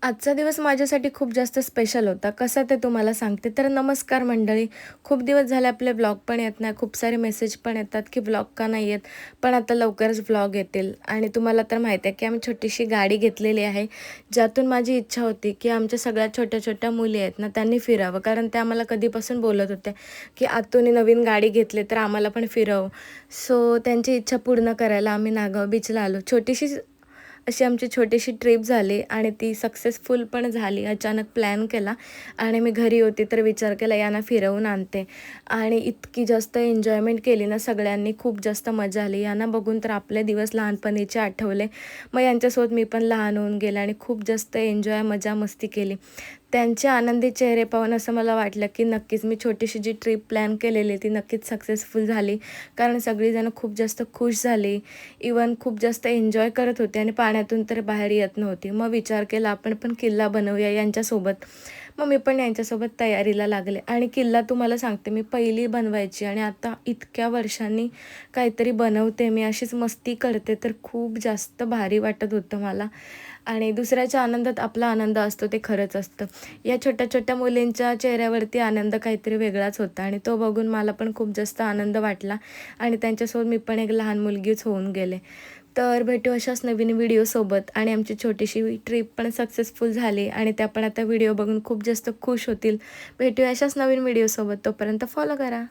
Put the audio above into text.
आजचा दिवस माझ्यासाठी खूप जास्त स्पेशल होता. कसा ते तुम्हाला सांगते. तर नमस्कार मंडळी. खूप दिवस झाले आपले व्लॉग पण येत नाही. खूप सारे मेसेज पण येतात, की व्लॉग का नाही येत? पण आता लवकरच व्लॉग येतील. आणि तुम्हाला तर माहीत आहे, की आम्ही छोटीशी गाडी घेतलेली आहे. ज्यातून माझी इच्छा होती, की आमच्या सगळ्या छोट्या-छोट्या मुली आहेत ना, त्यांनी फिरावं. कारण त्या आम्हाला कधीपासून बोलत होत्या, की "आतूने नवीन गाडी घेतली, तर आम्हाला पण फिरव." सो त्यांची इच्छा पूर्ण करायला आम्ही नागाव बीचला आलो. छोटीशी अशी आमची छोटीशी ट्रिप झाली आणि ती सक्सेसफुल पण झाली. अचानक प्लॅन केला आणि मी घरी होती तर विचार केला यांना फिरवून आणते आणि इतकी जास्त एन्जॉयमेंट केली ना सगळ्यांनी. खूप जास्त मजा आली. यांना बघून तर आपले दिवस लहानपणीचे आठवले. मग यांच्यासोबत मी पण लहान होऊन गेले आणि खूप जास्त एन्जॉय, मजा, मस्ती केली. त्यांचे आनंदी चेहरे पाहून असं मला वाटलं, की नक्कीच मी छोटीशी जी ट्रिप प्लॅन केलेली ती नक्कीच सक्सेसफुल झाली. कारण सगळीजणं खूप जास्त खुश झाली. इवन खूप जास्त एन्जॉय करत होते आणि पाण्यातून तर बाहेर येत नव्हती. मग विचार केला आपण पण किल्ला बनवूया यांच्यासोबत. मग मी पण यांच्यासोबत तयारीला लागले आणि किल्ला तुम्हाला सांगते मी पहिली बनवायची आणि आता इतक्या वर्षांनी काहीतरी बनवते मी, अशीच मस्ती करते, तर खूप जास्त भारी वाटत होतं मला. आणि दुसऱ्याच्या आनंदात आपला आनंद असतो ते खरंच असतं. या छोट्या-छोट्या मुलींच्या चेहऱ्यावरती आनंद काहीतरी वेगळाच होता आणि तो बघून मला पण खूप जास्त आनंद वाटला आणि त्यांच्यासोबत मी पण एक लहान मुलगीच होऊन गेले. तर भेटू अशाच नवीन व्हिडिओसोबत आणि आमची छोटीशी ट्रिप पण सक्सेसफुल झाली आणि त्या पण आता व्हिडिओ बघून खूप जास्त खुश होतील. भेटूया अशाच नवीन व्हिडिओसोबत. तोपर्यंत फॉलो करा.